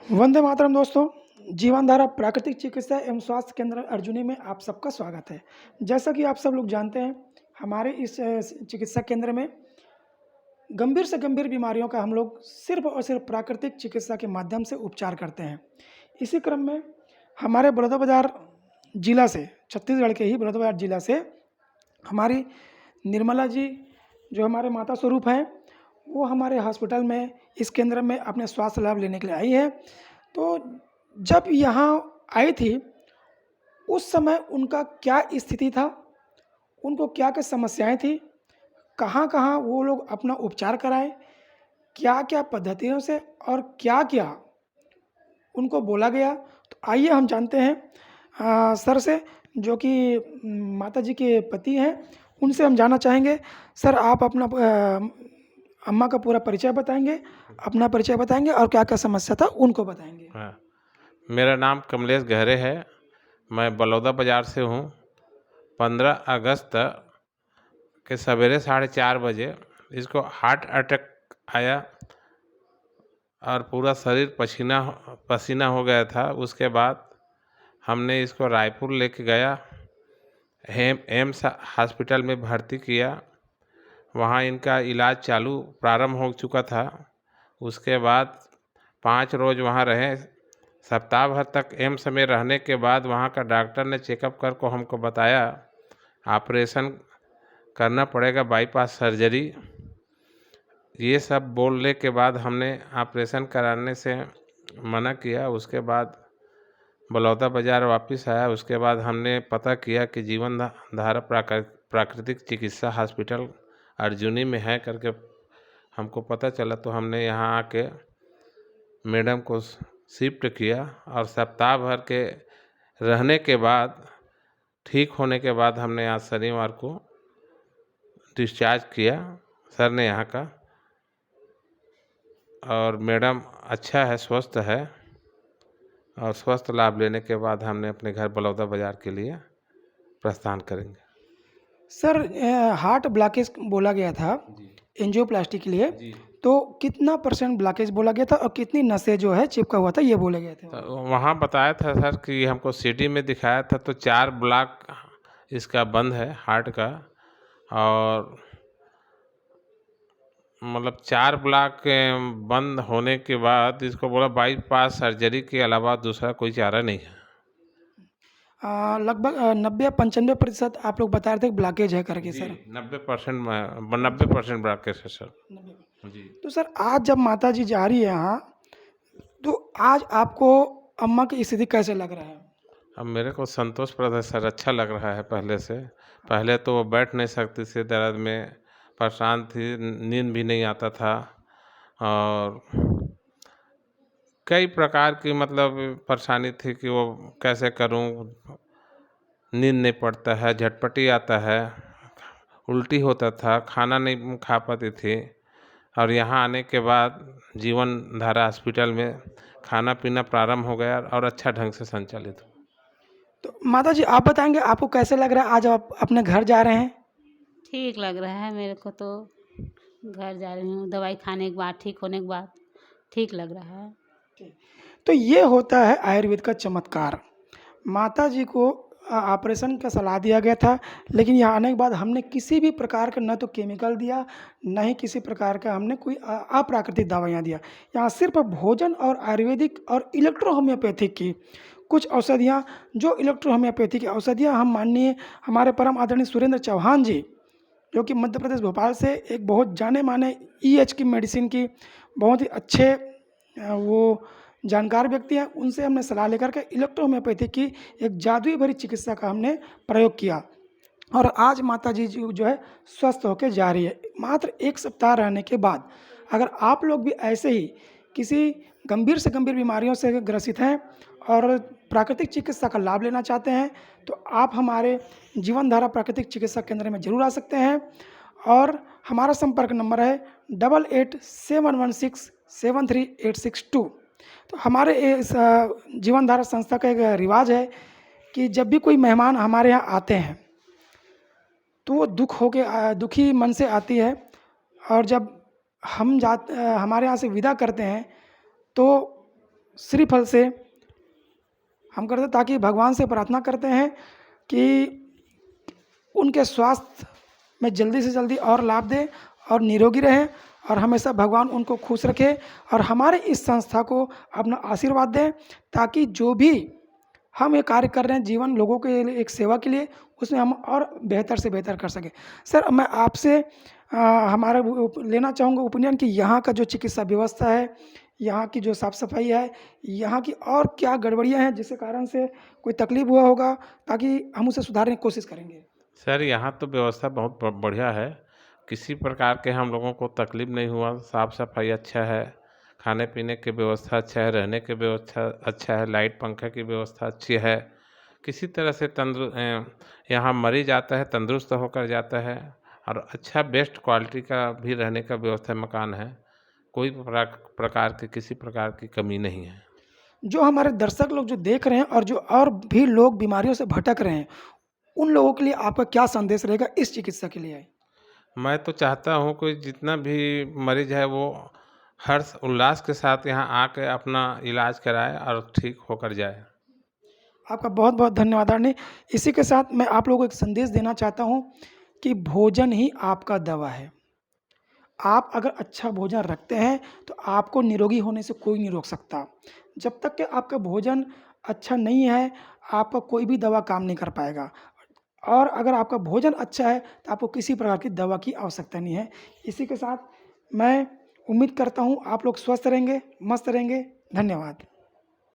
वंदे मातरम दोस्तों। जीवनधारा प्राकृतिक चिकित्सा एवं स्वास्थ्य केंद्र अर्जुनी में आप सबका स्वागत है। जैसा कि आप सब लोग जानते हैं, हमारे इस चिकित्सा केंद्र में गंभीर से गंभीर बीमारियों का हम लोग सिर्फ और सिर्फ प्राकृतिक चिकित्सा के माध्यम से उपचार करते हैं। इसी क्रम में हमारे बलौदाबाजार जिला से, छत्तीसगढ़ के ही बलौदाबाजार जिला से हमारी निर्मला जी, जो हमारे माता स्वरूप हैं, वो हमारे हॉस्पिटल में, इस केंद्र में अपने स्वास्थ्य लाभ लेने के लिए आई है। तो जब यहाँ आई थी, उस समय उनका क्या स्थिति था, उनको क्या-क्या समस्याएँ थी, कहाँ-कहाँ वो लोग अपना उपचार कराएँ, क्या-क्या पद्धतियों से और क्या-क्या उनको बोला गया। तो आइए हम जानते हैं सर से, जो कि माताजी के पति हैं, उनसे हम जानना चाहेंगे। सर, आप अपना अम्मा का पूरा परिचय बताएँगे, अपना परिचय बताएँगे और क्या-क्या समस्या था उनको बताएँगे। हाँ, मेरा नाम कमलेश गहरे है। मैं बलौदाबाजार से हूँ। 15 अगस्त के सवेरे 4:30 बजे इसको हार्ट अटैक आया और पूरा शरीर पसीना हो गया था। उसके बाद हमने इसको रायपुर लेके गया, एम्स हॉस्पिटल में भर्ती किया। वहाँ इनका इलाज प्रारंभ हो चुका था। उसके बाद 5 रोज़ वहाँ रहे। सप्ताह भर तक एम्स में रहने के बाद वहाँ का डॉक्टर ने चेकअप कर को हमको बताया ऑपरेशन करना पड़ेगा, बाईपास सर्जरी। ये सब बोलने के बाद हमने ऑपरेशन कराने से मना किया। उसके बाद बलौदाबाजार वापस आया। उसके बाद हमने पता किया कि जीवन धारा प्राकृतिक चिकित्सा हॉस्पिटल अर्जुनी में है करके हमको पता चला। तो हमने यहाँ आके मैडम को शिफ्ट किया और सप्ताह भर के रहने के बाद, ठीक होने के बाद हमने आज शनिवार को डिस्चार्ज किया सर ने यहाँ का। और मैडम अच्छा है, स्वस्थ है, और स्वस्थ लाभ लेने के बाद हमने अपने घर बलौदाबाजार के लिए प्रस्थान करेंगे। सर, हार्ट ब्लॉकेज बोला गया था जी एंजियोप्लास्टी के लिए, जी। तो कितना % ब्लॉकेज बोला गया था और कितनी नसें जो है चिपका हुआ था, ये बोले गए थे? तो वहाँ बताया था सर कि हमको सिटी में दिखाया था तो 4 ब्लॉक इसका बंद है हार्ट का, और मतलब 4 ब्लॉक बंद होने के बाद इसको बोला बाईपास सर्जरी के अलावा दूसरा कोई चारा नहीं है। लगभग 90-95% आप लोग बता रहे थे कि ब्लॉकेज है करके जी, सर। 90% ब्लॉकेज है सर। 90। जी। तो सर, आज जब माताजी जा रही है यहाँ, तो आज आपको अम्मा की स्थिति कैसे लग रहा है? अब मेरे को संतोषप्रद है सर, अच्छा लग रहा है पहले से। पहले तो वो बैठ नहीं सकती थी, दर्द में परेशान थी, नींद भी नहीं आता था, और कई प्रकार की मतलब परेशानी थी कि वो कैसे करूं, नींद नहीं पड़ता है, झटपटी आता है, उल्टी होता था, खाना नहीं खा पाती थी। और यहाँ आने के बाद जीवन धारा हॉस्पिटल में खाना पीना प्रारंभ हो गया और अच्छा ढंग से संचालित हो। तो माताजी, आप बताएँगे आपको कैसे लग रहा है आज आप अपने घर जा रहे हैं? ठीक लग रहा है मेरे को तो। घर जा रही हूँ, दवाई खाने के बाद, ठीक होने के बाद ठीक लग रहा है। तो ये होता है आयुर्वेद का चमत्कार। माताजी को ऑपरेशन का सलाह दिया गया था, लेकिन यहाँ आने के बाद हमने किसी भी प्रकार का न तो केमिकल दिया, न ही किसी प्रकार का हमने कोई अप्राकृतिक दवाइयाँ दिया। यहाँ सिर्फ भोजन और आयुर्वेदिक और इलेक्ट्रो होम्योपैथिक की कुछ औषधियाँ, जो इलेक्ट्रो होम्योपैथिक की औषधियाँ हम माननीय हमारे परम आदरणीय सुरेंद्र चौहान जी, जो कि मध्य प्रदेश भोपाल से एक बहुत जाने-माने ईएच की मेडिसिन की बहुत ही अच्छे वो जानकार व्यक्ति हैं, उनसे हमने सलाह लेकर के इलेक्ट्रो होम्योपैथी की एक जादुई भरी चिकित्सा का हमने प्रयोग किया और आज माताजी जो है स्वस्थ होकर जा रही है। मात्र 1 सप्ताह रहने के बाद अगर आप लोग भी ऐसे ही किसी गंभीर से गंभीर बीमारियों से ग्रसित हैं और प्राकृतिक चिकित्सा का लाभ लेना चाहते हैं, तो आप हमारे जीवन धारा प्राकृतिक चिकित्सा केंद्र में ज़रूर आ सकते हैं और हमारा संपर्क नंबर है 8871167382। तो हमारे इस जीवन धारा संस्था का एक रिवाज है कि जब भी कोई मेहमान हमारे यहाँ आते हैं, तो वो दुखी मन से आती है, और जब हम हमारे यहाँ से विदा करते हैं, तो श्रीफल से हम करते, ताकि भगवान से प्रार्थना करते हैं कि उनके स्वास्थ्य में जल्दी से जल्दी और लाभ दे और निरोगी रहें, और हमेशा भगवान उनको खुश रखे और हमारे इस संस्था को अपना आशीर्वाद दें, ताकि जो भी हम ये कार्य कर रहे हैं जीवन लोगों के लिए, एक सेवा के लिए, उसमें हम और बेहतर से बेहतर कर सकें। सर, मैं आपसे हमारा लेना चाहूँगा ओपिनियन कि यहाँ का जो चिकित्सा व्यवस्था है, यहाँ की जो साफ़ सफाई है, यहाँ की और क्या गड़बड़ियाँ हैं जिसके कारण से कोई तकलीफ हुआ होगा, ताकि हम उसे सुधारने की कोशिश करेंगे। सर, यहाँ तो व्यवस्था बहुत बढ़िया है। किसी प्रकार के हम लोगों को तकलीफ नहीं हुआ। साफ़ सफाई अच्छा है, खाने पीने की व्यवस्था अच्छा है, रहने की व्यवस्था अच्छा है, लाइट पंखे की व्यवस्था अच्छी है। किसी तरह से यहाँ मरीज आता है तंदुरुस्त होकर जाता है, और अच्छा बेस्ट क्वालिटी का भी रहने का व्यवस्था मकान है। कोई प्रकार की किसी प्रकार की कमी नहीं है। जो हमारे दर्शक लोग जो देख रहे हैं और जो और भी लोग बीमारियों से भटक रहे हैं, उन लोगों के लिए आपका क्या संदेश रहेगा इस चिकित्सा के लिए? मैं तो चाहता हूँ कि जितना भी मरीज है वो हर्ष उल्लास के साथ यहाँ आके अपना इलाज कराए और ठीक होकर जाए। आपका बहुत बहुत धन्यवाद आदरणीय। इसी के साथ मैं आप लोगों को एक संदेश देना चाहता हूँ कि भोजन ही आपका दवा है। आप अगर अच्छा भोजन रखते हैं तो आपको निरोगी होने से कोई नहीं रोक सकता। जब तक कि आपका भोजन अच्छा नहीं है, आपका कोई भी दवा काम नहीं कर पाएगा, और अगर आपका भोजन अच्छा है तो आपको किसी प्रकार की दवा की आवश्यकता नहीं है। इसी के साथ मैं उम्मीद करता हूँ आप लोग स्वस्थ रहेंगे, मस्त रहेंगे। धन्यवाद।